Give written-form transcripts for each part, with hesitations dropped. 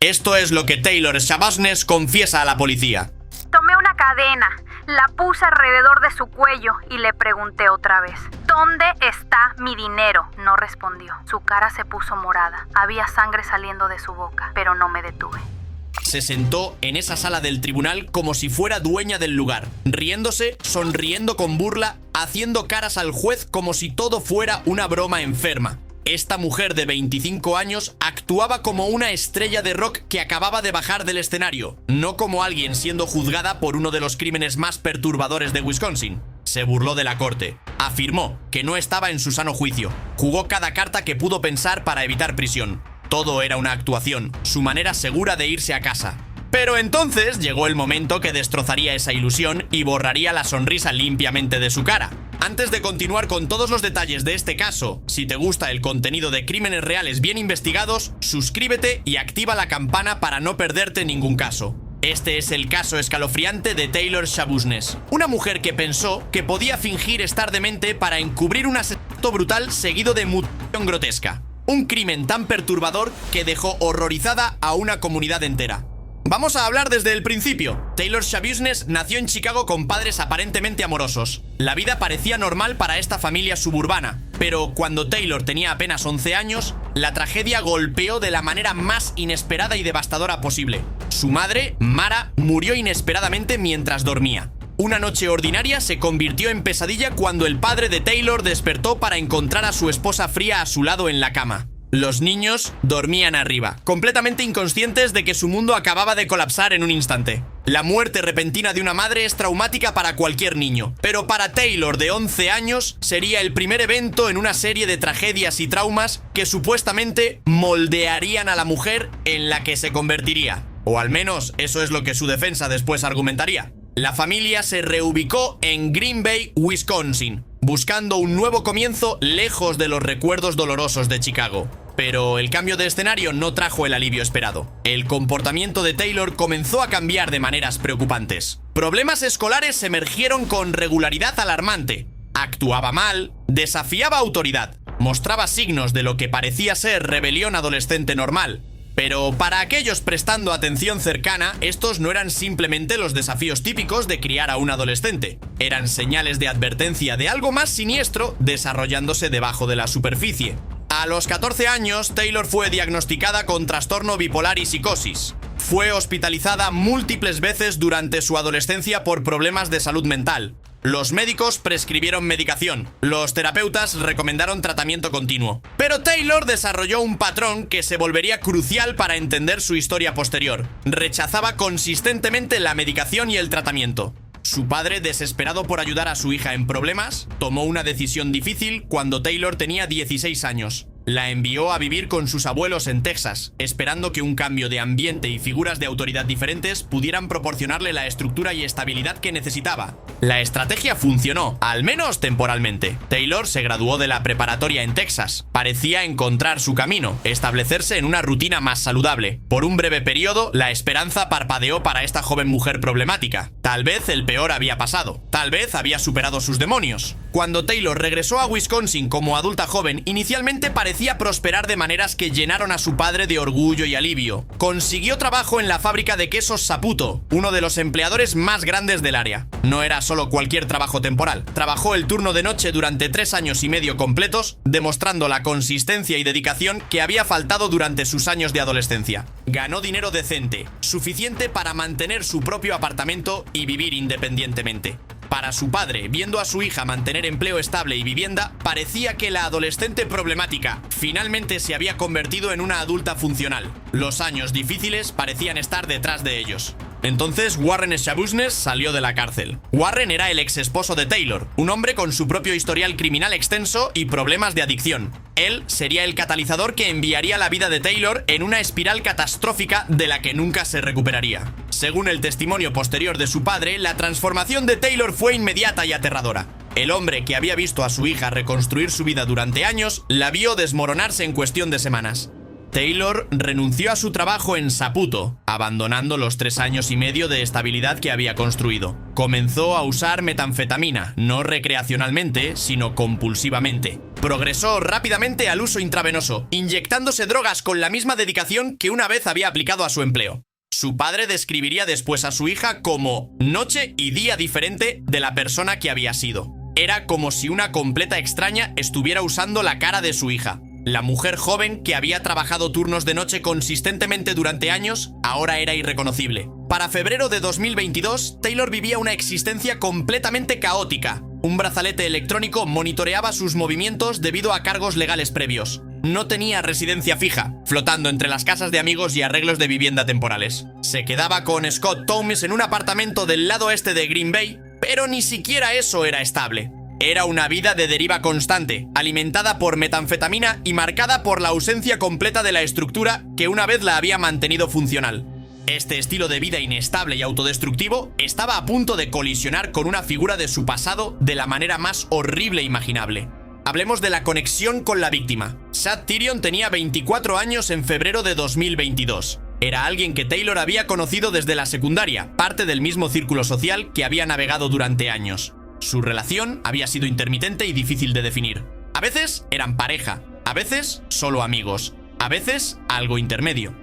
Esto es lo que Taylor Shabaznes confiesa a la policía. Tomé una cadena, la puse alrededor de su cuello y le pregunté otra vez: ¿dónde está mi dinero? No respondió. Su cara se puso morada. Había sangre saliendo de su boca, pero no me detuve. Se sentó en esa sala del tribunal como si fuera dueña del lugar, riéndose, sonriendo con burla, haciendo caras al juez como si todo fuera una broma enferma. Esta mujer de 25 años actuaba como una estrella de rock que acababa de bajar del escenario, no como alguien siendo juzgada por uno de los crímenes más perturbadores de Wisconsin. Se burló de la corte, afirmó que no estaba en su sano juicio, jugó cada carta que pudo pensar para evitar prisión. Todo era una actuación, su manera segura de irse a casa. Pero entonces llegó el momento que destrozaría esa ilusión y borraría la sonrisa limpiamente de su cara. Antes de continuar con todos los detalles de este caso, si te gusta el contenido de crímenes reales bien investigados, suscríbete y activa la campana para no perderte ningún caso. Este es el caso escalofriante de Taylor Shabaznes, una mujer que pensó que podía fingir estar demente para encubrir un asesinato brutal seguido de mutilación grotesca. Un crimen tan perturbador que dejó horrorizada a una comunidad entera. Vamos a hablar desde el principio. Taylor Shabaznes nació en Chicago con padres aparentemente amorosos. La vida parecía normal para esta familia suburbana, pero cuando Taylor tenía apenas 11 años, la tragedia golpeó de la manera más inesperada y devastadora posible. Su madre, Mara, murió inesperadamente mientras dormía. Una noche ordinaria se convirtió en pesadilla cuando el padre de Taylor despertó para encontrar a su esposa fría a su lado en la cama. Los niños dormían arriba, completamente inconscientes de que su mundo acababa de colapsar en un instante. La muerte repentina de una madre es traumática para cualquier niño, pero para Taylor, de 11 años, sería el primer evento en una serie de tragedias y traumas que supuestamente moldearían a la mujer en la que se convertiría. O al menos eso es lo que su defensa después argumentaría. La familia se reubicó en Green Bay, Wisconsin, buscando un nuevo comienzo lejos de los recuerdos dolorosos de Chicago. Pero el cambio de escenario no trajo el alivio esperado. El comportamiento de Taylor comenzó a cambiar de maneras preocupantes. Problemas escolares emergieron con regularidad alarmante. Actuaba mal, desafiaba autoridad, mostraba signos de lo que parecía ser rebelión adolescente normal. Pero para aquellos prestando atención cercana, estos no eran simplemente los desafíos típicos de criar a un adolescente. Eran señales de advertencia de algo más siniestro desarrollándose debajo de la superficie. A los 14 años, Taylor fue diagnosticada con trastorno bipolar y psicosis. Fue hospitalizada múltiples veces durante su adolescencia por problemas de salud mental. Los médicos prescribieron medicación, los terapeutas recomendaron tratamiento continuo. Pero Taylor desarrolló un patrón que se volvería crucial para entender su historia posterior. Rechazaba consistentemente la medicación y el tratamiento. Su padre, desesperado por ayudar a su hija en problemas, tomó una decisión difícil cuando Taylor tenía 16 años. La envió a vivir con sus abuelos en Texas, esperando que un cambio de ambiente y figuras de autoridad diferentes pudieran proporcionarle la estructura y estabilidad que necesitaba. La estrategia funcionó, al menos temporalmente. Taylor se graduó de la preparatoria en Texas. Parecía encontrar su camino, establecerse en una rutina más saludable. Por un breve periodo, la esperanza parpadeó para esta joven mujer problemática. Tal vez el peor había pasado. Tal vez había superado sus demonios. Cuando Taylor regresó a Wisconsin como adulta joven, inicialmente parecía prosperar de maneras que llenaron a su padre de orgullo y alivio. Consiguió trabajo en la fábrica de quesos Saputo, uno de los empleadores más grandes del área. No era solo cualquier trabajo temporal. Trabajó el turno de noche durante 3 años y medio completos, demostrando la consistencia y dedicación que había faltado durante sus años de adolescencia. Ganó dinero decente, suficiente para mantener su propio apartamento y vivir independientemente. Para su padre, viendo a su hija mantener empleo estable y vivienda, parecía que la adolescente problemática finalmente se había convertido en una adulta funcional. Los años difíciles parecían estar detrás de ellos. Entonces Warren Shabaznes salió de la cárcel. Warren era el ex esposo de Taylor, un hombre con su propio historial criminal extenso y problemas de adicción. Él sería el catalizador que enviaría la vida de Taylor en una espiral catastrófica de la que nunca se recuperaría. Según el testimonio posterior de su padre, la transformación de Taylor fue inmediata y aterradora. El hombre que había visto a su hija reconstruir su vida durante años, la vio desmoronarse en cuestión de semanas. Taylor renunció a su trabajo en Saputo, abandonando los 3 años y medio de estabilidad que había construido. Comenzó a usar metanfetamina, no recreacionalmente, sino compulsivamente. Progresó rápidamente al uso intravenoso, inyectándose drogas con la misma dedicación que una vez había aplicado a su empleo. Su padre describiría después a su hija como noche y día diferente de la persona que había sido. Era como si una completa extraña estuviera usando la cara de su hija. La mujer joven que había trabajado turnos de noche consistentemente durante años, ahora era irreconocible. Para febrero de 2022, Taylor vivía una existencia completamente caótica. Un brazalete electrónico monitoreaba sus movimientos debido a cargos legales previos. No tenía residencia fija, flotando entre las casas de amigos y arreglos de vivienda temporales. Se quedaba con Scott Thomas en un apartamento del lado este de Green Bay, pero ni siquiera eso era estable. Era una vida de deriva constante, alimentada por metanfetamina y marcada por la ausencia completa de la estructura que una vez la había mantenido funcional. Este estilo de vida inestable y autodestructivo estaba a punto de colisionar con una figura de su pasado de la manera más horrible imaginable. Hablemos de la conexión con la víctima. Chad Tyrion tenía 24 años en febrero de 2022. Era alguien que Taylor había conocido desde la secundaria, parte del mismo círculo social que había navegado durante años. Su relación había sido intermitente y difícil de definir. A veces eran pareja, a veces solo amigos, a veces algo intermedio.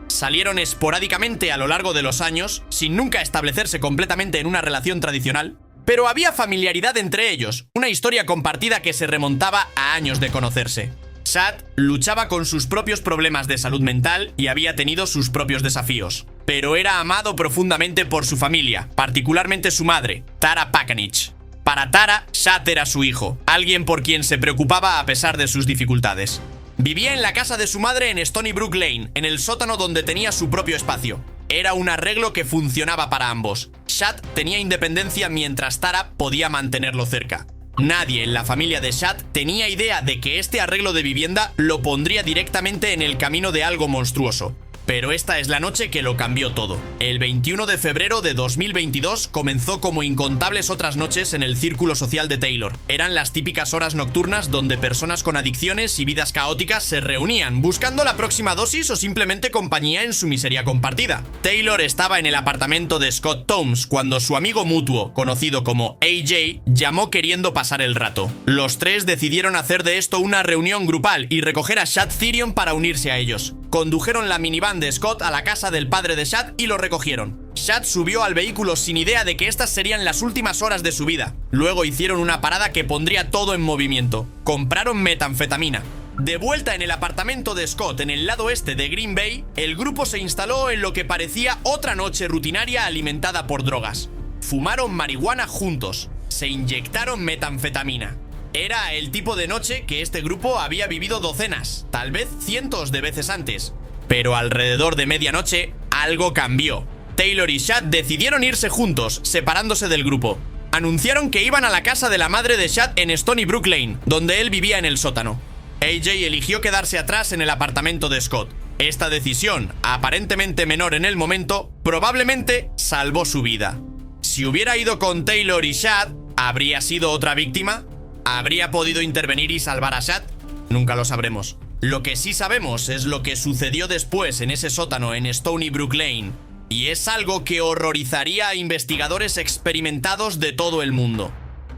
Salieron esporádicamente a lo largo de los años, sin nunca establecerse completamente en una relación tradicional, pero había familiaridad entre ellos, una historia compartida que se remontaba a años de conocerse. Chad luchaba con sus propios problemas de salud mental y había tenido sus propios desafíos, pero era amado profundamente por su familia, particularmente su madre, Tara Pakanich. Para Tara, Chad era su hijo, alguien por quien se preocupaba a pesar de sus dificultades. Vivía en la casa de su madre en Stony Brook Lane, en el sótano donde tenía su propio espacio. Era un arreglo que funcionaba para ambos. Chad tenía independencia mientras Tara podía mantenerlo cerca. Nadie en la familia de Chad tenía idea de que este arreglo de vivienda lo pondría directamente en el camino de algo monstruoso. Pero esta es la noche que lo cambió todo. El 21 de febrero de 2022 comenzó como incontables otras noches en el círculo social de Taylor. Eran las típicas horas nocturnas donde personas con adicciones y vidas caóticas se reunían, buscando la próxima dosis o simplemente compañía en su miseria compartida. Taylor estaba en el apartamento de Scott Thomas cuando su amigo mutuo, conocido como AJ, llamó queriendo pasar el rato. Los tres decidieron hacer de esto una reunión grupal y recoger a Chad Tyrion para unirse a ellos. Condujeron la minivan de Scott a la casa del padre de Chad y lo recogieron. Chad subió al vehículo sin idea de que estas serían las últimas horas de su vida. Luego hicieron una parada que pondría todo en movimiento. Compraron metanfetamina. De vuelta en el apartamento de Scott en el lado este de Green Bay, el grupo se instaló en lo que parecía otra noche rutinaria alimentada por drogas. Fumaron marihuana juntos. Se inyectaron metanfetamina. Era el tipo de noche que este grupo había vivido docenas, tal vez cientos de veces antes. Pero alrededor de medianoche, algo cambió. Taylor y Chad decidieron irse juntos, separándose del grupo. Anunciaron que iban a la casa de la madre de Chad en Stony Brook Lane, donde él vivía en el sótano. AJ eligió quedarse atrás en el apartamento de Scott. Esta decisión, aparentemente menor en el momento, probablemente salvó su vida. Si hubiera ido con Taylor y Chad, ¿habría sido otra víctima? ¿Habría podido intervenir y salvar a Chad? Nunca lo sabremos. Lo que sí sabemos es lo que sucedió después en ese sótano en Stony Brook Lane. Y es algo que horrorizaría a investigadores experimentados de todo el mundo.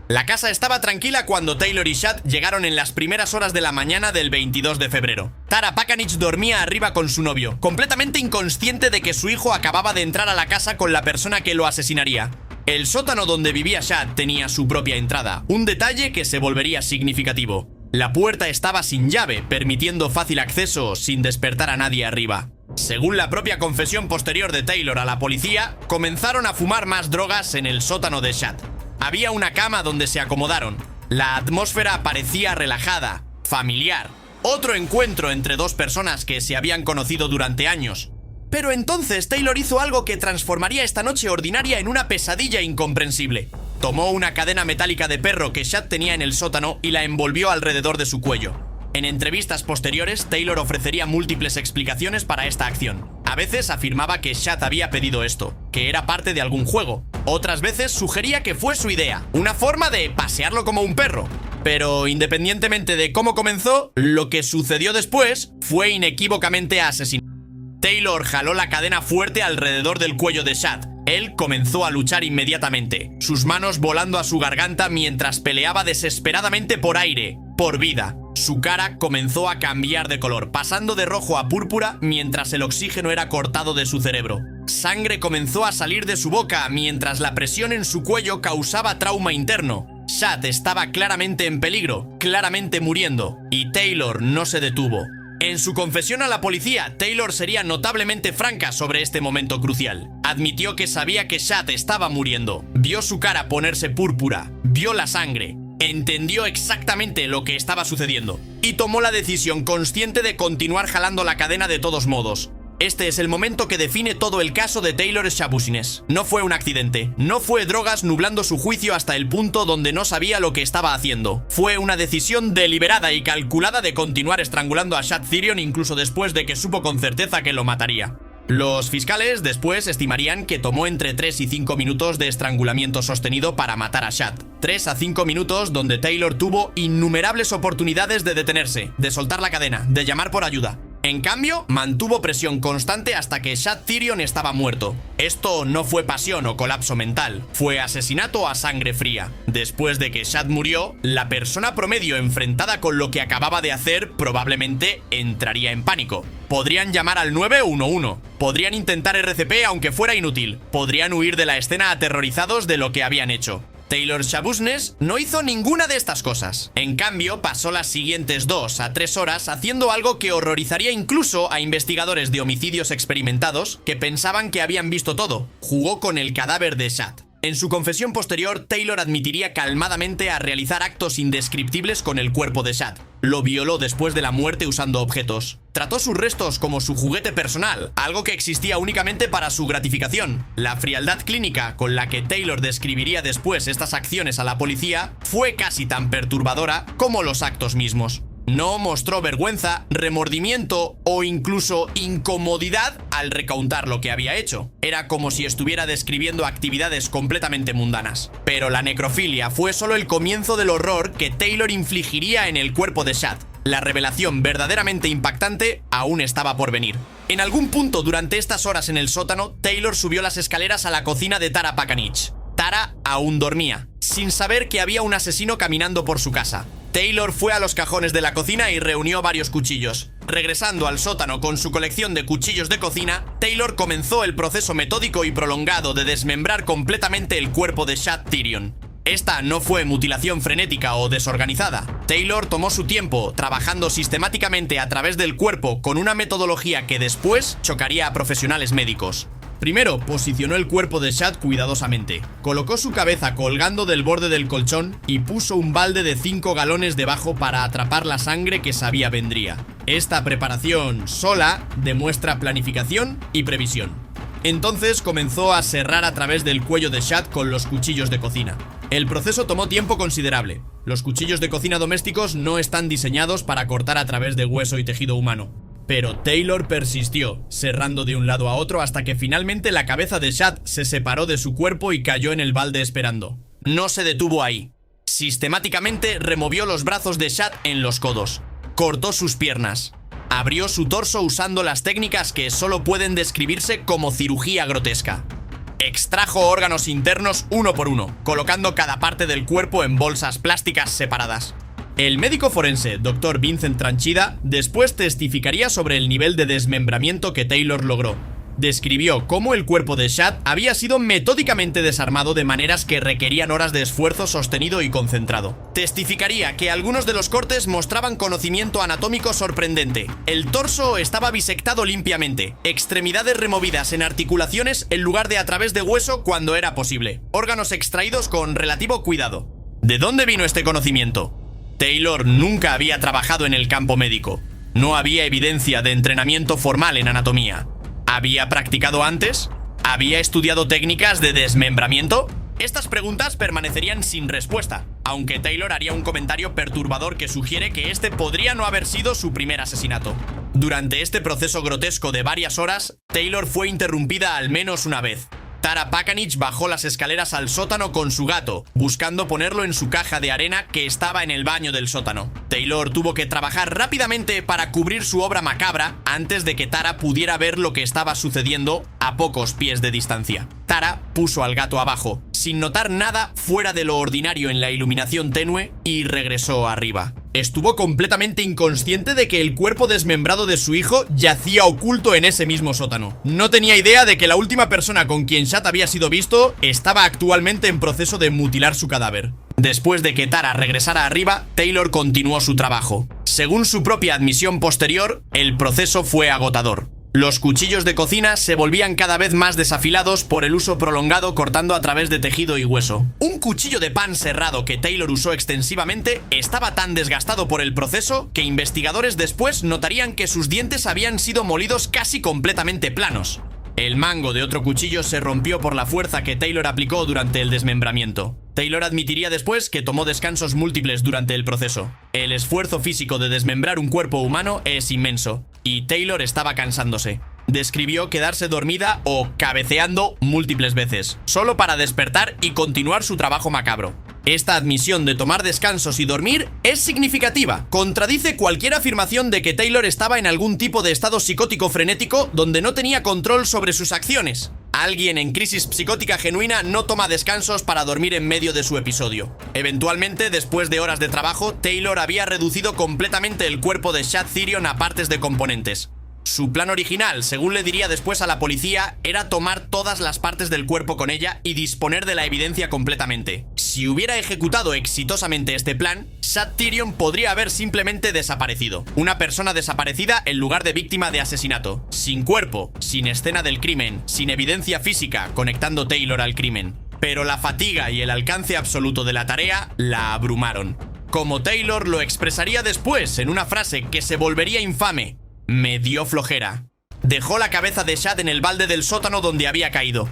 La casa estaba tranquila cuando Taylor y Chad llegaron en las primeras horas de la mañana del 22 de febrero. Tara Pakanich dormía arriba con su novio, completamente inconsciente de que su hijo acababa de entrar a la casa con la persona que lo asesinaría. El sótano donde vivía Chad tenía su propia entrada, un detalle que se volvería significativo. La puerta estaba sin llave, permitiendo fácil acceso sin despertar a nadie arriba. Según la propia confesión posterior de Taylor a la policía, comenzaron a fumar más drogas en el sótano de Chad. Había una cama donde se acomodaron. La atmósfera parecía relajada, familiar. Otro encuentro entre dos personas que se habían conocido durante años. Pero entonces Taylor hizo algo que transformaría esta noche ordinaria en una pesadilla incomprensible. Tomó una cadena metálica de perro que Chad tenía en el sótano y la envolvió alrededor de su cuello. En entrevistas posteriores, Taylor ofrecería múltiples explicaciones para esta acción. A veces afirmaba que Chad había pedido esto, que era parte de algún juego. Otras veces sugería que fue su idea, una forma de pasearlo como un perro. Pero independientemente de cómo comenzó, lo que sucedió después fue inequívocamente asesinato. Taylor jaló la cadena fuerte alrededor del cuello de Chad. Él comenzó a luchar inmediatamente, sus manos volando a su garganta mientras peleaba desesperadamente por aire, por vida. Su cara comenzó a cambiar de color, pasando de rojo a púrpura mientras el oxígeno era cortado de su cerebro. Sangre comenzó a salir de su boca mientras la presión en su cuello causaba trauma interno. Chad estaba claramente en peligro, claramente muriendo, y Taylor no se detuvo. En su confesión a la policía, Taylor sería notablemente franca sobre este momento crucial. Admitió que sabía que Chad estaba muriendo, vio su cara ponerse púrpura, vio la sangre, entendió exactamente lo que estaba sucediendo y tomó la decisión consciente de continuar jalando la cadena de todos modos. Este es el momento que define todo el caso de Taylor Schabusiness. No fue un accidente, no fue drogas nublando su juicio hasta el punto donde no sabía lo que estaba haciendo. Fue una decisión deliberada y calculada de continuar estrangulando a Chad Thirion incluso después de que supo con certeza que lo mataría. Los fiscales después estimarían que tomó entre 3 y 5 minutos de estrangulamiento sostenido para matar a Chad. 3 a 5 minutos donde Taylor tuvo innumerables oportunidades de detenerse, de soltar la cadena, de llamar por ayuda. En cambio, mantuvo presión constante hasta que Chad Thirion estaba muerto. Esto no fue pasión o colapso mental, fue asesinato a sangre fría. Después de que Chad murió, la persona promedio enfrentada con lo que acababa de hacer probablemente entraría en pánico. Podrían llamar al 911, podrían intentar RCP aunque fuera inútil, podrían huir de la escena aterrorizados de lo que habían hecho. Taylor Schabusiness no hizo ninguna de estas cosas. En cambio, pasó las siguientes 2 a 3 horas haciendo algo que horrorizaría incluso a investigadores de homicidios experimentados que pensaban que habían visto todo. Jugó con el cadáver de Chad. En su confesión posterior, Taylor admitiría calmadamente a realizar actos indescriptibles con el cuerpo de Chad. Lo violó después de la muerte usando objetos. Trató sus restos como su juguete personal, algo que existía únicamente para su gratificación. La frialdad clínica con la que Taylor describiría después estas acciones a la policía fue casi tan perturbadora como los actos mismos. No mostró vergüenza, remordimiento o incluso incomodidad al recontar lo que había hecho. Era como si estuviera describiendo actividades completamente mundanas. Pero la necrofilia fue solo el comienzo del horror que Taylor infligiría en el cuerpo de Chad. La revelación verdaderamente impactante aún estaba por venir. En algún punto durante estas horas en el sótano, Taylor subió las escaleras a la cocina de Tara Pakanich. Tara aún dormía, sin saber que había un asesino caminando por su casa. Taylor fue a los cajones de la cocina y reunió varios cuchillos. Regresando al sótano con su colección de cuchillos de cocina, Taylor comenzó el proceso metódico y prolongado de desmembrar completamente el cuerpo de Chad Thirion. Esta no fue mutilación frenética o desorganizada. Taylor tomó su tiempo, trabajando sistemáticamente a través del cuerpo con una metodología que después chocaría a profesionales médicos. Primero, posicionó el cuerpo de Chad cuidadosamente. Colocó su cabeza colgando del borde del colchón y puso un balde de 5 galones debajo para atrapar la sangre que sabía vendría. Esta preparación sola demuestra planificación y previsión. Entonces comenzó a serrar a través del cuello de Chad con los cuchillos de cocina. El proceso tomó tiempo considerable. Los cuchillos de cocina domésticos no están diseñados para cortar a través de hueso y tejido humano. Pero Taylor persistió, serrando de un lado a otro hasta que finalmente la cabeza de Chad se separó de su cuerpo y cayó en el balde esperando. No se detuvo ahí. Sistemáticamente removió los brazos de Chad en los codos. Cortó sus piernas. Abrió su torso usando las técnicas que solo pueden describirse como cirugía grotesca. Extrajo órganos internos uno por uno, colocando cada parte del cuerpo en bolsas plásticas separadas. El médico forense, Dr. Vincent Tranchida, después testificaría sobre el nivel de desmembramiento que Taylor logró. Describió cómo el cuerpo de Chad había sido metódicamente desarmado de maneras que requerían horas de esfuerzo sostenido y concentrado. Testificaría que algunos de los cortes mostraban conocimiento anatómico sorprendente. El torso estaba bisectado limpiamente, extremidades removidas en articulaciones en lugar de a través de hueso cuando era posible, órganos extraídos con relativo cuidado. ¿De dónde vino este conocimiento? Taylor nunca había trabajado en el campo médico. No había evidencia de entrenamiento formal en anatomía. ¿Había practicado antes? ¿Había estudiado técnicas de desmembramiento? Estas preguntas permanecerían sin respuesta, aunque Taylor haría un comentario perturbador que sugiere que este podría no haber sido su primer asesinato. Durante este proceso grotesco de varias horas, Taylor fue interrumpida al menos una vez. Tara Pakanich bajó las escaleras al sótano con su gato, buscando ponerlo en su caja de arena que estaba en el baño del sótano. Taylor tuvo que trabajar rápidamente para cubrir su obra macabra antes de que Tara pudiera ver lo que estaba sucediendo a pocos pies de distancia. Tara puso al gato abajo, sin notar nada fuera de lo ordinario en la iluminación tenue, y regresó arriba. Estuvo completamente inconsciente de que el cuerpo desmembrado de su hijo yacía oculto en ese mismo sótano. No tenía idea de que la última persona con quien Chad había sido visto estaba actualmente en proceso de mutilar su cadáver. Después de que Tara regresara arriba, Taylor continuó su trabajo. Según su propia admisión posterior, el proceso fue agotador. Los cuchillos de cocina se volvían cada vez más desafilados por el uso prolongado cortando a través de tejido y hueso. Un cuchillo de pan serrado que Taylor usó extensivamente estaba tan desgastado por el proceso que investigadores después notarían que sus dientes habían sido molidos casi completamente planos. El mango de otro cuchillo se rompió por la fuerza que Taylor aplicó durante el desmembramiento. Taylor admitiría después que tomó descansos múltiples durante el proceso. El esfuerzo físico de desmembrar un cuerpo humano es inmenso, y Taylor estaba cansándose. Describió quedarse dormida o cabeceando múltiples veces, solo para despertar y continuar su trabajo macabro. Esta admisión de tomar descansos y dormir es significativa. Contradice cualquier afirmación de que Taylor estaba en algún tipo de estado psicótico frenético donde no tenía control sobre sus acciones. Alguien en crisis psicótica genuina no toma descansos para dormir en medio de su episodio. Eventualmente, después de horas de trabajo, Taylor había reducido completamente el cuerpo de Chad Thirion a partes de componentes. Su plan original, según le diría después a la policía, era tomar todas las partes del cuerpo con ella y disponer de la evidencia completamente. Si hubiera ejecutado exitosamente este plan, Chad Thirion podría haber simplemente desaparecido. Una persona desaparecida en lugar de víctima de asesinato. Sin cuerpo, sin escena del crimen, sin evidencia física conectando Taylor al crimen. Pero la fatiga y el alcance absoluto de la tarea la abrumaron. Como Taylor lo expresaría después en una frase que se volvería infame: me dio flojera. Dejó la cabeza de Chad en el balde del sótano donde había caído.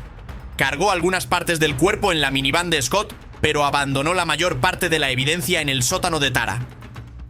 Cargó algunas partes del cuerpo en la minivan de Scott, pero abandonó la mayor parte de la evidencia en el sótano de Tara.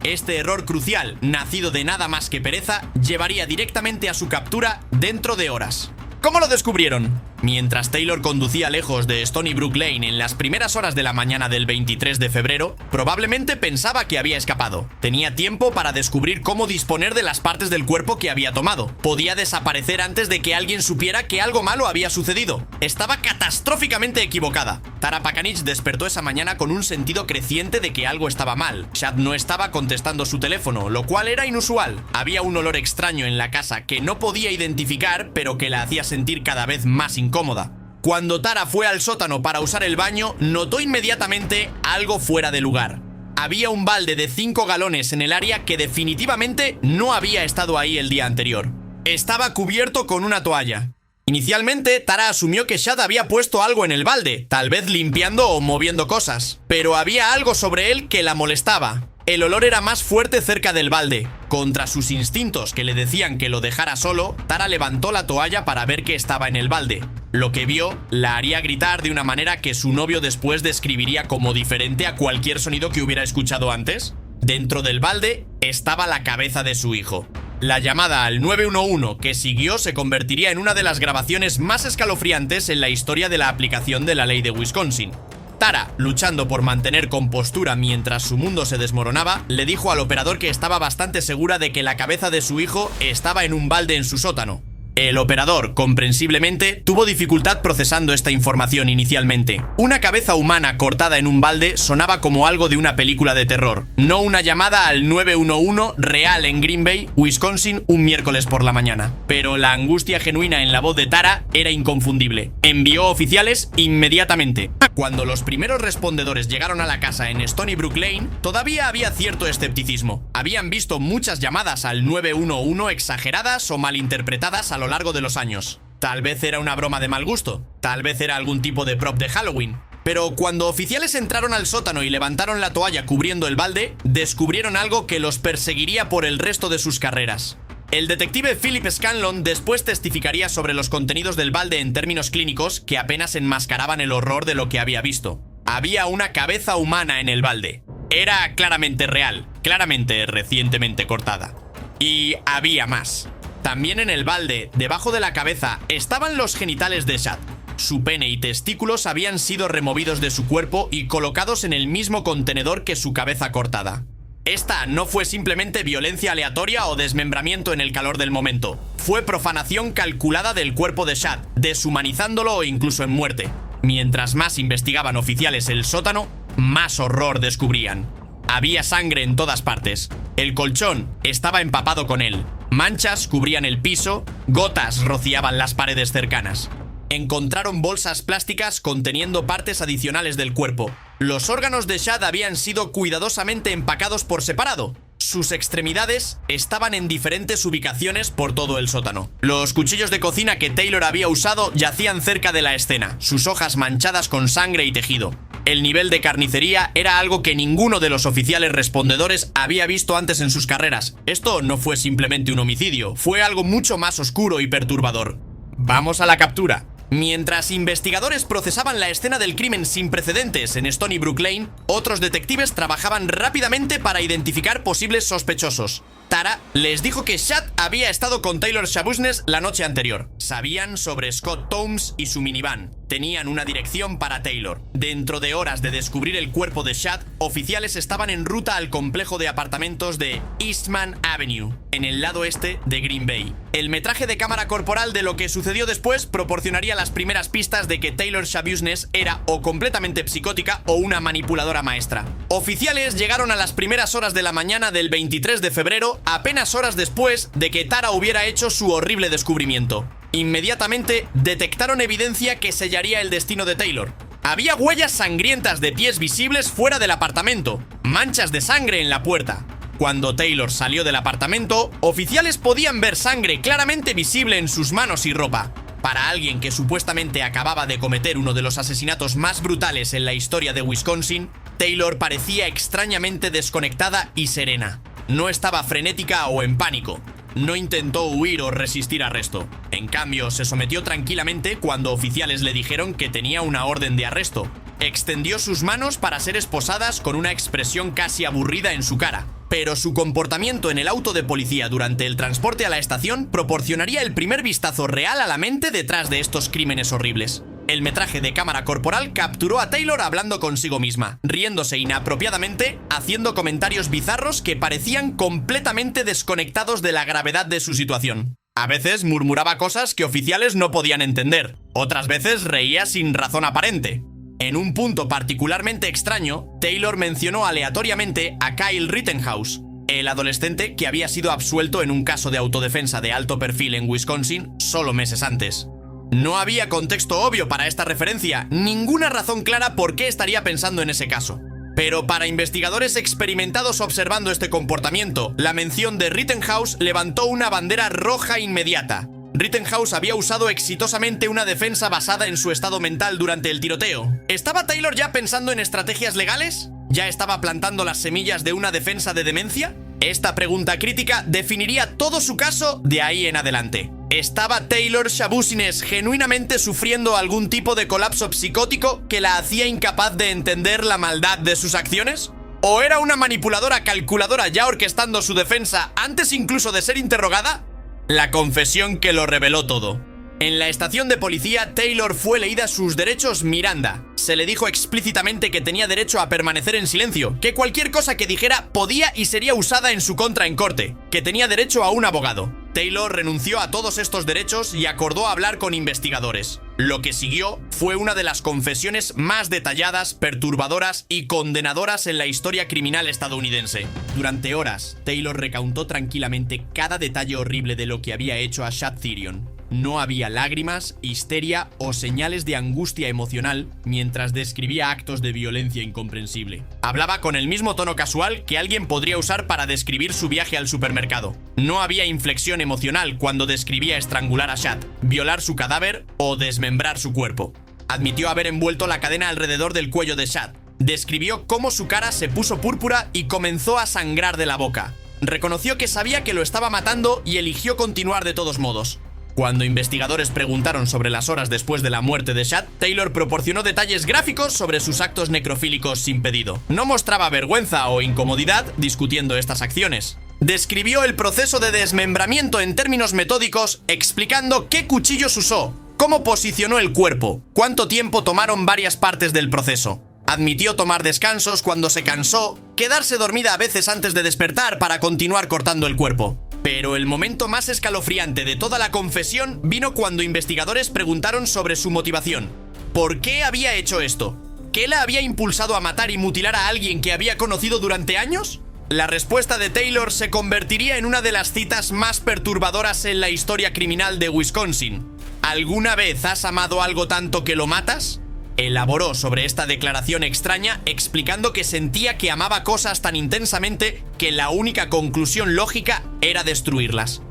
Este error crucial, nacido de nada más que pereza, llevaría directamente a su captura dentro de horas. ¿Cómo lo descubrieron? Mientras Taylor conducía lejos de Stony Brook Lane en las primeras horas de la mañana del 23 de febrero, probablemente pensaba que había escapado. Tenía tiempo para descubrir cómo disponer de las partes del cuerpo que había tomado. Podía desaparecer antes de que alguien supiera que algo malo había sucedido. Estaba catastróficamente equivocada. Tara Pakanich despertó esa mañana con un sentido creciente de que algo estaba mal. Chad no estaba contestando su teléfono, lo cual era inusual. Había un olor extraño en la casa que no podía identificar, pero que la hacía sentir cada vez más incómoda. Cuando Tara fue al sótano para usar el baño, notó inmediatamente algo fuera de lugar. Había un balde de 5 galones en el área que definitivamente no había estado ahí el día anterior. Estaba cubierto con una toalla. Inicialmente, Tara asumió que Chad había puesto algo en el balde, tal vez limpiando o moviendo cosas. Pero había algo sobre él que la molestaba. El olor era más fuerte cerca del balde. Contra sus instintos que le decían que lo dejara solo, Tara levantó la toalla para ver qué estaba en el balde. Lo que vio la haría gritar de una manera que su novio después describiría como diferente a cualquier sonido que hubiera escuchado antes. Dentro del balde estaba la cabeza de su hijo. La llamada al 911 que siguió se convertiría en una de las grabaciones más escalofriantes en la historia de la aplicación de la ley de Wisconsin. Tara, luchando por mantener compostura mientras su mundo se desmoronaba, le dijo al operador que estaba bastante segura de que la cabeza de su hijo estaba en un balde en su sótano. El operador, comprensiblemente, tuvo dificultad procesando esta información inicialmente. Una cabeza humana cortada en un balde sonaba como algo de una película de terror, no una llamada al 911 real en Green Bay, Wisconsin, un miércoles por la mañana. Pero la angustia genuina en la voz de Tara era inconfundible. Envió oficiales inmediatamente. Cuando los primeros respondedores llegaron a la casa en Stony Brook Lane, todavía había cierto escepticismo. Habían visto muchas llamadas al 911 exageradas o malinterpretadas a lo largo de los años. Tal vez era una broma de mal gusto, tal vez era algún tipo de prop de Halloween. Pero cuando oficiales entraron al sótano y levantaron la toalla cubriendo el balde, descubrieron algo que los perseguiría por el resto de sus carreras. El detective Philip Scanlon después testificaría sobre los contenidos del balde en términos clínicos que apenas enmascaraban el horror de lo que había visto. Había una cabeza humana en el balde. Era claramente real, claramente recientemente cortada. Y había más. También en el balde, debajo de la cabeza, estaban los genitales de Chad. su pene y testículos habían sido removidos de su cuerpo y colocados en el mismo contenedor que su cabeza cortada. Esta no fue simplemente violencia aleatoria o desmembramiento en el calor del momento. Fue profanación calculada del cuerpo de Chad, deshumanizándolo o incluso en muerte. Mientras más investigaban oficiales el sótano, más horror descubrían. Había sangre en todas partes. El colchón estaba empapado con él. Manchas cubrían el piso, gotas rociaban las paredes cercanas. Encontraron bolsas plásticas conteniendo partes adicionales del cuerpo. Los órganos de Chad habían sido cuidadosamente empacados por separado. Sus extremidades estaban en diferentes ubicaciones por todo el sótano. Los cuchillos de cocina que Taylor había usado yacían cerca de la escena, sus hojas manchadas con sangre y tejido. El nivel de carnicería era algo que ninguno de los oficiales respondedores había visto antes en sus carreras. Esto no fue simplemente un homicidio, fue algo mucho más oscuro y perturbador. Vamos a la captura. Mientras investigadores procesaban la escena del crimen sin precedentes en Stony Brook Lane, otros detectives trabajaban rápidamente para identificar posibles sospechosos. Tara les dijo que Chad había estado con Taylor Shabusnes la noche anterior. Sabían sobre Scott Toombs y su minivan. Tenían una dirección para Taylor. Dentro de horas de descubrir el cuerpo de Chad, oficiales estaban en ruta al complejo de apartamentos de Eastman Avenue, en el lado este de Green Bay. El metraje de cámara corporal de lo que sucedió después proporcionaría las primeras pistas de que Taylor Shabusnes era o completamente psicótica o una manipuladora maestra. Oficiales llegaron a las primeras horas de la mañana del 23 de febrero, apenas horas después de que Tara hubiera hecho su horrible descubrimiento. Inmediatamente detectaron evidencia que sellaría el destino de Taylor. Había huellas sangrientas de pies visibles fuera del apartamento, manchas de sangre en la puerta. Cuando Taylor salió del apartamento, oficiales podían ver sangre claramente visible en sus manos y ropa. Para alguien que supuestamente acababa de cometer uno de los asesinatos más brutales en la historia de Wisconsin, Taylor parecía extrañamente desconectada y serena. No estaba frenética o en pánico. No intentó huir o resistir arresto. En cambio, se sometió tranquilamente cuando oficiales le dijeron que tenía una orden de arresto. Extendió sus manos para ser esposadas con una expresión casi aburrida en su cara. Pero su comportamiento en el auto de policía durante el transporte a la estación proporcionaría el primer vistazo real a la mente detrás de estos crímenes horribles. El metraje de cámara corporal capturó a Taylor hablando consigo misma, riéndose inapropiadamente, haciendo comentarios bizarros que parecían completamente desconectados de la gravedad de su situación. A veces murmuraba cosas que oficiales no podían entender, otras veces reía sin razón aparente. En un punto particularmente extraño, Taylor mencionó aleatoriamente a Kyle Rittenhouse, el adolescente que había sido absuelto en un caso de autodefensa de alto perfil en Wisconsin solo meses antes. No había contexto obvio para esta referencia, ninguna razón clara por qué estaría pensando en ese caso. Pero para investigadores experimentados observando este comportamiento, la mención de Rittenhouse levantó una bandera roja inmediata. Rittenhouse había usado exitosamente una defensa basada en su estado mental durante el tiroteo. ¿Estaba Taylor ya pensando en estrategias legales? ¿Ya estaba plantando las semillas de una defensa de demencia? Esta pregunta crítica definiría todo su caso de ahí en adelante. ¿Estaba Taylor Shabusnes genuinamente sufriendo algún tipo de colapso psicótico que la hacía incapaz de entender la maldad de sus acciones? ¿O era una manipuladora calculadora ya orquestando su defensa antes incluso de ser interrogada? La confesión que lo reveló todo. En la estación de policía, Taylor fue leída sus derechos Miranda. Se le dijo explícitamente que tenía derecho a permanecer en silencio, que cualquier cosa que dijera podía y sería usada en su contra en corte, que tenía derecho a un abogado. Taylor renunció a todos estos derechos y acordó hablar con investigadores. Lo que siguió fue una de las confesiones más detalladas, perturbadoras y condenadoras en la historia criminal estadounidense. Durante horas, Taylor recontó tranquilamente cada detalle horrible de lo que había hecho a Chad Therion. No había lágrimas, histeria o señales de angustia emocional mientras describía actos de violencia incomprensible. Hablaba con el mismo tono casual que alguien podría usar para describir su viaje al supermercado. No había inflexión emocional cuando describía estrangular a Chad, violar su cadáver o desmembrar su cuerpo. Admitió haber envuelto la cadena alrededor del cuello de Chad. Describió cómo su cara se puso púrpura y comenzó a sangrar de la boca. Reconoció que sabía que lo estaba matando y eligió continuar de todos modos. Cuando investigadores preguntaron sobre las horas después de la muerte de Chad, Taylor proporcionó detalles gráficos sobre sus actos necrofílicos sin pedido. No mostraba vergüenza o incomodidad discutiendo estas acciones. Describió el proceso de desmembramiento en términos metódicos, explicando qué cuchillos usó, cómo posicionó el cuerpo, cuánto tiempo tomaron varias partes del proceso. Admitió tomar descansos cuando se cansó, quedarse dormida a veces antes de despertar para continuar cortando el cuerpo. Pero el momento más escalofriante de toda la confesión vino cuando investigadores preguntaron sobre su motivación. ¿Por qué había hecho esto? ¿Qué la había impulsado a matar y mutilar a alguien que había conocido durante años? La respuesta de Taylor se convertiría en una de las citas más perturbadoras en la historia criminal de Wisconsin. ¿Alguna vez has amado algo tanto que lo matas? Elaboró sobre esta declaración extraña, explicando que sentía que amaba cosas tan intensamente que la única conclusión lógica era destruirlas.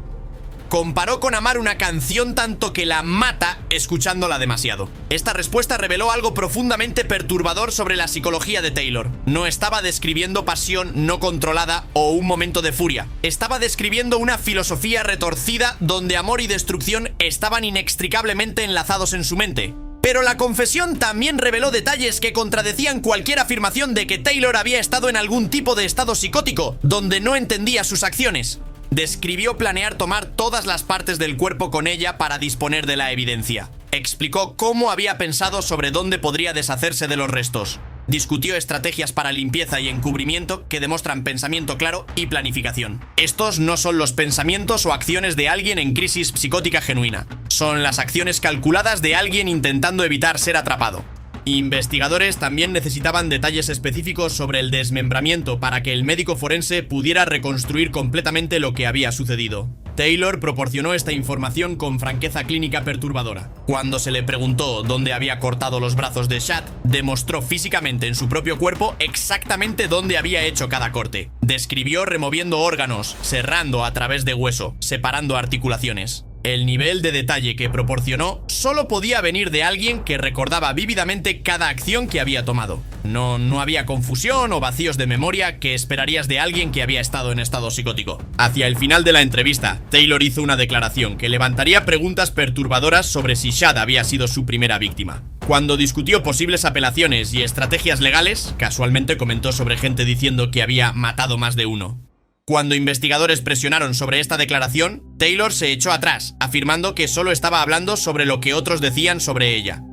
Comparó con amar una canción tanto que la mata escuchándola demasiado. Esta respuesta reveló algo profundamente perturbador sobre la psicología de Taylor. No estaba describiendo pasión no controlada o un momento de furia. Estaba describiendo una filosofía retorcida donde amor y destrucción estaban inextricablemente enlazados en su mente. Pero la confesión también reveló detalles que contradecían cualquier afirmación de que Taylor había estado en algún tipo de estado psicótico, donde no entendía sus acciones. Describió planear tomar todas las partes del cuerpo con ella para disponer de la evidencia. Explicó cómo había pensado sobre dónde podría deshacerse de los restos. Discutió estrategias para limpieza y encubrimiento que demuestran pensamiento claro y planificación. Estos no son los pensamientos o acciones de alguien en crisis psicótica genuina. Son las acciones calculadas de alguien intentando evitar ser atrapado. Investigadores también necesitaban detalles específicos sobre el desmembramiento para que el médico forense pudiera reconstruir completamente lo que había sucedido. Taylor proporcionó esta información con franqueza clínica perturbadora. Cuando se le preguntó dónde había cortado los brazos de Chad, demostró físicamente en su propio cuerpo exactamente dónde había hecho cada corte. Describió removiendo órganos, serrando a través de hueso, separando articulaciones. El nivel de detalle que proporcionó solo podía venir de alguien que recordaba vívidamente cada acción que había tomado. No había confusión o vacíos de memoria que esperarías de alguien que había estado en estado psicótico. Hacia el final de la entrevista, Taylor hizo una declaración que levantaría preguntas perturbadoras sobre si Chad había sido su primera víctima. Cuando discutió posibles apelaciones y estrategias legales, casualmente comentó sobre gente diciendo que había matado más de uno. Cuando investigadores presionaron sobre esta declaración, Taylor se echó atrás, afirmando que solo estaba hablando sobre lo que otros decían sobre ella.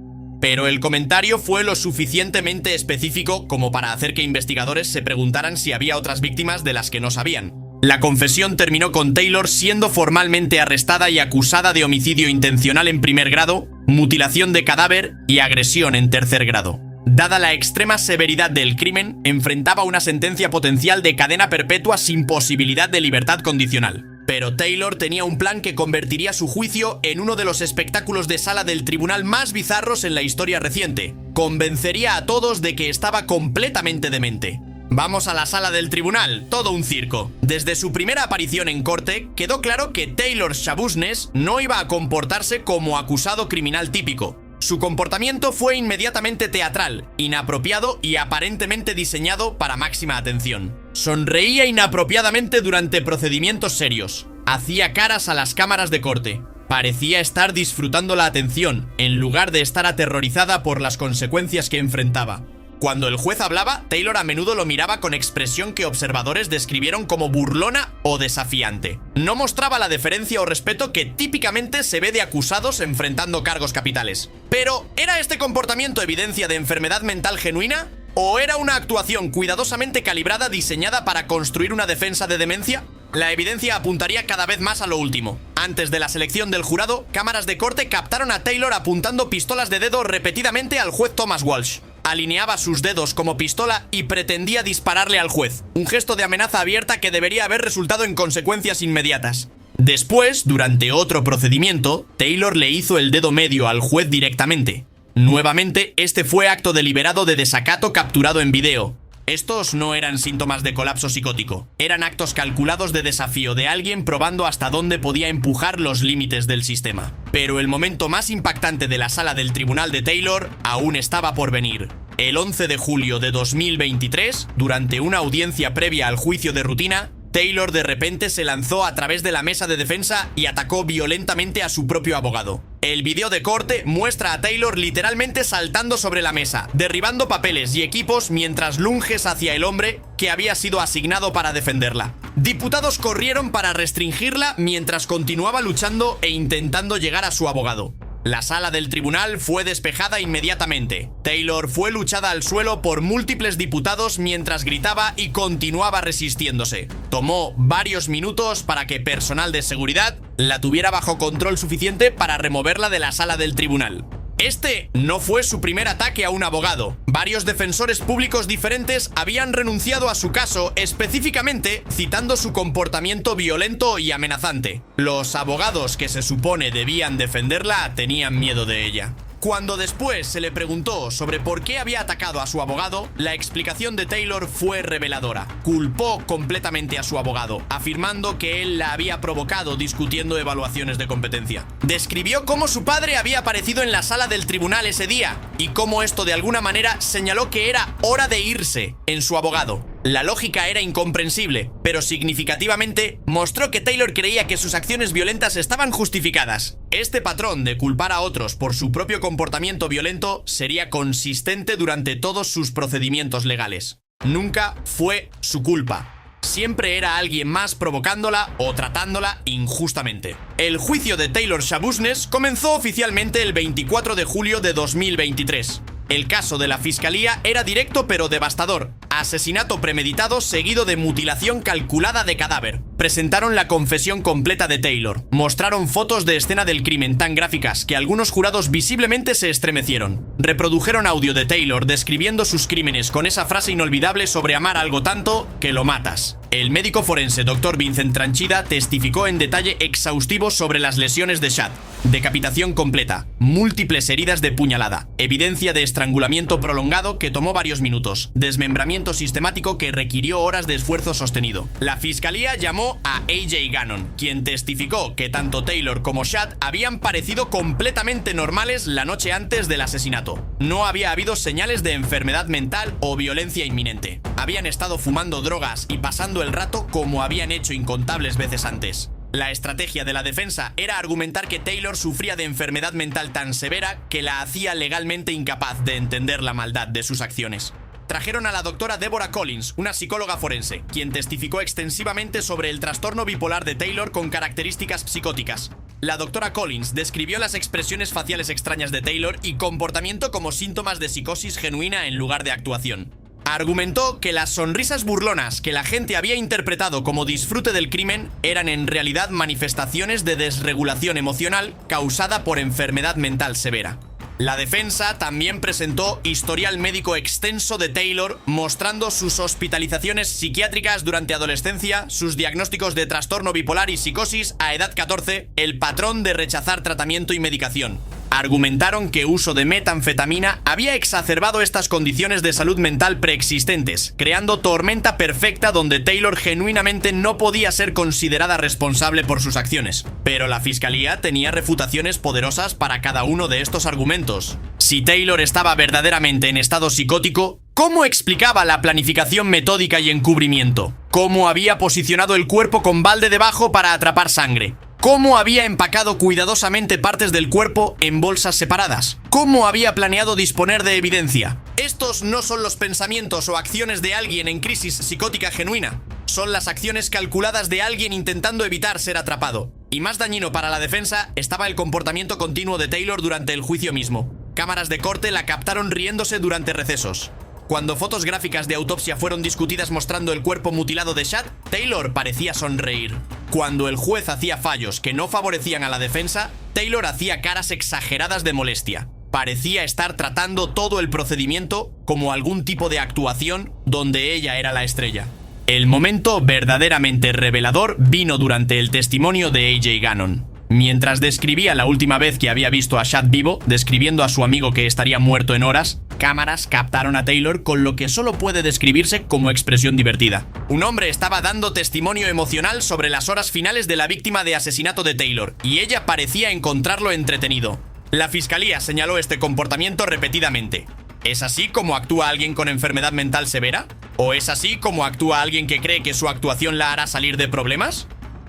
Pero el comentario fue lo suficientemente específico como para hacer que investigadores se preguntaran si había otras víctimas de las que no sabían. La confesión terminó con Taylor siendo formalmente arrestada y acusada de homicidio intencional en primer grado, mutilación de cadáver y agresión en tercer grado. Dada la extrema severidad del crimen, enfrentaba una sentencia potencial de cadena perpetua sin posibilidad de libertad condicional. Pero Taylor tenía un plan que convertiría su juicio en uno de los espectáculos de sala del tribunal más bizarros en la historia reciente. Convencería a todos de que estaba completamente demente. Vamos a la sala del tribunal, todo un circo. Desde su primera aparición en corte, quedó claro que Taylor Schabushnes no iba a comportarse como acusado criminal típico. Su comportamiento fue inmediatamente teatral, inapropiado y aparentemente diseñado para máxima atención. Sonreía inapropiadamente durante procedimientos serios. Hacía caras a las cámaras de corte. Parecía estar disfrutando la atención, en lugar de estar aterrorizada por las consecuencias que enfrentaba. Cuando el juez hablaba, Taylor a menudo lo miraba con expresión que observadores describieron como burlona o desafiante. No mostraba la deferencia o respeto que típicamente se ve de acusados enfrentando cargos capitales. Pero, ¿era este comportamiento evidencia de enfermedad mental genuina? ¿O era una actuación cuidadosamente calibrada diseñada para construir una defensa de demencia? La evidencia apuntaría cada vez más a lo último. Antes de la selección del jurado, cámaras de corte captaron a Taylor apuntando pistolas de dedo repetidamente al juez Thomas Walsh. Alineaba sus dedos como pistola y pretendía dispararle al juez, un gesto de amenaza abierta que debería haber resultado en consecuencias inmediatas. Después, durante otro procedimiento, Taylor le hizo el dedo medio al juez directamente. Nuevamente, este fue acto deliberado de desacato capturado en video. Estos no eran síntomas de colapso psicótico, eran actos calculados de desafío de alguien probando hasta dónde podía empujar los límites del sistema. Pero el momento más impactante de la sala del tribunal de Taylor aún estaba por venir. El 11 de julio de 2023, durante una audiencia previa al juicio de rutina, Taylor de repente se lanzó a través de la mesa de defensa y atacó violentamente a su propio abogado. El video de corte muestra a Taylor literalmente saltando sobre la mesa, derribando papeles y equipos mientras lunges hacia el hombre que había sido asignado para defenderla. Diputados corrieron para restringirla mientras continuaba luchando e intentando llegar a su abogado. La sala del tribunal fue despejada inmediatamente. Taylor fue luchada al suelo por múltiples diputados mientras gritaba y continuaba resistiéndose. Tomó varios minutos para que personal de seguridad la tuviera bajo control suficiente para removerla de la sala del tribunal. Este no fue su primer ataque a un abogado. Varios defensores públicos diferentes habían renunciado a su caso, específicamente citando su comportamiento violento y amenazante. Los abogados que se supone debían defenderla tenían miedo de ella. Cuando después se le preguntó sobre por qué había atacado a su abogado, la explicación de Taylor fue reveladora. Culpó completamente a su abogado, afirmando que él la había provocado discutiendo evaluaciones de competencia. Describió cómo su padre había aparecido en la sala del tribunal ese día y cómo esto de alguna manera señaló que era hora de irse en su abogado. La lógica era incomprensible, pero significativamente mostró que Taylor creía que sus acciones violentas estaban justificadas. Este patrón de culpar a otros por su propio comportamiento violento sería consistente durante todos sus procedimientos legales. Nunca fue su culpa. Siempre era alguien más provocándola o tratándola injustamente. El juicio de Taylor Schabushnes comenzó oficialmente el 24 de julio de 2023. El caso de la fiscalía era directo pero devastador. Asesinato premeditado seguido de mutilación calculada de cadáver. Presentaron la confesión completa de Taylor. Mostraron fotos de escena del crimen tan gráficas que algunos jurados visiblemente se estremecieron. Reprodujeron audio de Taylor describiendo sus crímenes con esa frase inolvidable sobre amar algo tanto que lo matas. El médico forense Dr. Vincent Tranchida testificó en detalle exhaustivo sobre las lesiones de Chad. Decapitación completa, múltiples heridas de puñalada, evidencia de estrangulamiento prolongado que tomó varios minutos, desmembramiento sistemático que requirió horas de esfuerzo sostenido. La fiscalía llamó a AJ Gannon, quien testificó que tanto Taylor como Chad habían parecido completamente normales la noche antes del asesinato. No había habido señales de enfermedad mental o violencia inminente. Habían estado fumando drogas y pasando el rato como habían hecho incontables veces antes. La estrategia de la defensa era argumentar que Taylor sufría de enfermedad mental tan severa que la hacía legalmente incapaz de entender la maldad de sus acciones. Trajeron a la doctora Deborah Collins, una psicóloga forense, quien testificó extensivamente sobre el trastorno bipolar de Taylor con características psicóticas. La doctora Collins describió las expresiones faciales extrañas de Taylor y comportamiento como síntomas de psicosis genuina en lugar de actuación. Argumentó que las sonrisas burlonas que la gente había interpretado como disfrute del crimen eran en realidad manifestaciones de desregulación emocional causada por enfermedad mental severa. La defensa también presentó historial médico extenso de Taylor, mostrando sus hospitalizaciones psiquiátricas durante adolescencia, sus diagnósticos de trastorno bipolar y psicosis a edad 14, el patrón de rechazar tratamiento y medicación. Argumentaron que uso de metanfetamina había exacerbado estas condiciones de salud mental preexistentes, creando tormenta perfecta donde Taylor genuinamente no podía ser considerada responsable por sus acciones. Pero la fiscalía tenía refutaciones poderosas para cada uno de estos argumentos. Si Taylor estaba verdaderamente en estado psicótico, ¿cómo explicaba la planificación metódica y encubrimiento? ¿Cómo había posicionado el cuerpo con balde debajo para atrapar sangre? ¿Cómo había empacado cuidadosamente partes del cuerpo en bolsas separadas? ¿Cómo había planeado disponer de evidencia? Estos no son los pensamientos o acciones de alguien en crisis psicótica genuina. Son las acciones calculadas de alguien intentando evitar ser atrapado. Y más dañino para la defensa estaba el comportamiento continuo de Taylor durante el juicio mismo. Cámaras de corte la captaron riéndose durante recesos. Cuando fotos gráficas de autopsia fueron discutidas mostrando el cuerpo mutilado de Chad, Taylor parecía sonreír. Cuando el juez hacía fallos que no favorecían a la defensa, Taylor hacía caras exageradas de molestia. Parecía estar tratando todo el procedimiento como algún tipo de actuación donde ella era la estrella. El momento verdaderamente revelador vino durante el testimonio de AJ Gannon. Mientras describía la última vez que había visto a Chad vivo, describiendo a su amigo que estaría muerto en horas, cámaras captaron a Taylor con lo que solo puede describirse como expresión divertida. Un hombre estaba dando testimonio emocional sobre las horas finales de la víctima de asesinato de Taylor, y ella parecía encontrarlo entretenido. La fiscalía señaló este comportamiento repetidamente. ¿Es así como actúa alguien con enfermedad mental severa? ¿O es así como actúa alguien que cree que su actuación la hará salir de problemas?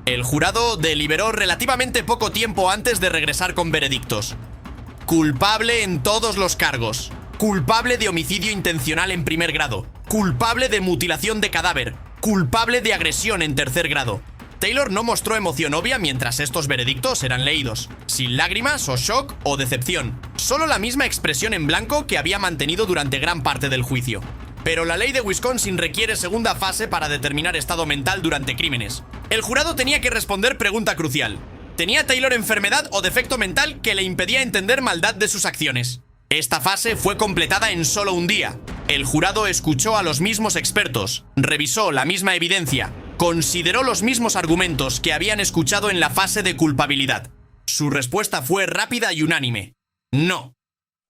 El jurado deliberó relativamente poco tiempo antes de regresar con veredictos. Culpable en todos los cargos. Culpable de homicidio intencional en primer grado. Culpable de mutilación de cadáver. Culpable de agresión en tercer grado. Taylor no mostró emoción obvia mientras estos veredictos eran leídos, sin lágrimas o shock o decepción, solo la misma expresión en blanco que había mantenido durante gran parte del juicio. Pero la ley de Wisconsin requiere segunda fase para determinar estado mental durante crímenes. El jurado tenía que responder pregunta crucial. ¿Tenía Taylor enfermedad o defecto mental que le impedía entender maldad de sus acciones? Esta fase fue completada en solo un día. El jurado escuchó a los mismos expertos, revisó la misma evidencia, consideró los mismos argumentos que habían escuchado en la fase de culpabilidad. Su respuesta fue rápida y unánime. No.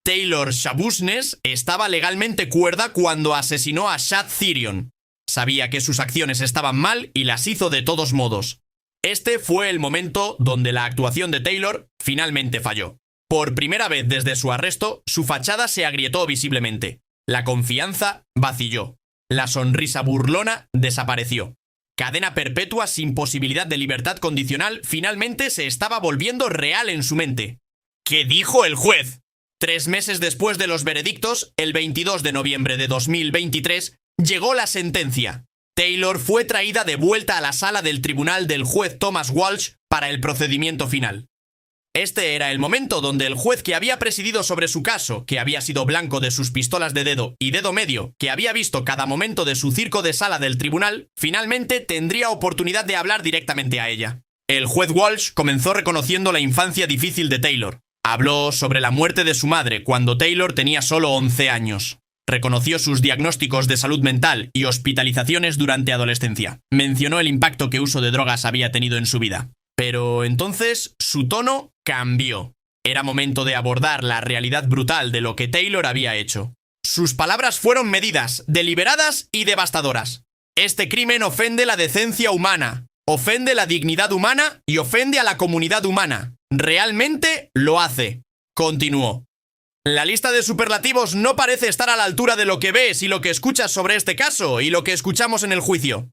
Taylor Schabushnes estaba legalmente cuerda cuando asesinó a Shad Thirion. Sabía que sus acciones estaban mal y las hizo de todos modos. Este fue el momento donde la actuación de Taylor finalmente falló. Por primera vez desde su arresto, su fachada se agrietó visiblemente. La confianza vacilló. La sonrisa burlona desapareció. Cadena perpetua sin posibilidad de libertad condicional finalmente se estaba volviendo real en su mente. ¿Qué dijo el juez? 3 meses después de los veredictos, el 22 de noviembre de 2023, llegó la sentencia. Taylor fue traída de vuelta a la sala del tribunal del juez Thomas Walsh para el procedimiento final. Este era el momento donde el juez que había presidido sobre su caso, que había sido blanco de sus pistolas de dedo y dedo medio, que había visto cada momento de su circo de sala del tribunal, finalmente tendría oportunidad de hablar directamente a ella. El juez Walsh comenzó reconociendo la infancia difícil de Taylor. Habló sobre la muerte de su madre cuando Taylor tenía solo 11 años. Reconoció sus diagnósticos de salud mental y hospitalizaciones durante adolescencia. Mencionó el impacto que uso de drogas había tenido en su vida. Pero entonces su tono cambió. Era momento de abordar la realidad brutal de lo que Taylor había hecho. Sus palabras fueron medidas, deliberadas y devastadoras. Este crimen ofende la decencia humana, ofende la dignidad humana y ofende a la comunidad humana. Realmente lo hace. Continuó. La lista de superlativos no parece estar a la altura de lo que ves y lo que escuchas sobre este caso y lo que escuchamos en el juicio.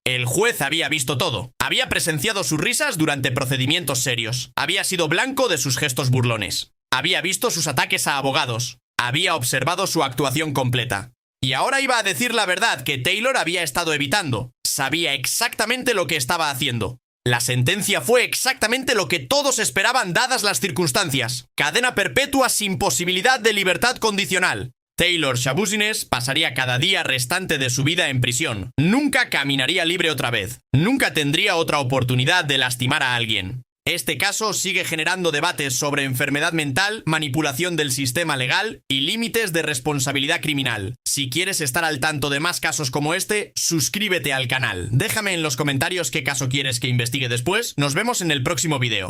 El juez había visto todo. Había presenciado sus risas durante procedimientos serios. Había sido blanco de sus gestos burlones. Había visto sus ataques a abogados. Había observado su actuación completa. Y ahora iba a decir la verdad que Taylor había estado evitando. Sabía exactamente lo que estaba haciendo. La sentencia fue exactamente lo que todos esperaban dadas las circunstancias. Cadena perpetua sin posibilidad de libertad condicional. Taylor Schabushnes pasaría cada día restante de su vida en prisión. Nunca caminaría libre otra vez. Nunca tendría otra oportunidad de lastimar a alguien. Este caso sigue generando debates sobre enfermedad mental, manipulación del sistema legal y límites de responsabilidad criminal. Si quieres estar al tanto de más casos como este, suscríbete al canal. Déjame en los comentarios qué caso quieres que investigue después. Nos vemos en el próximo video.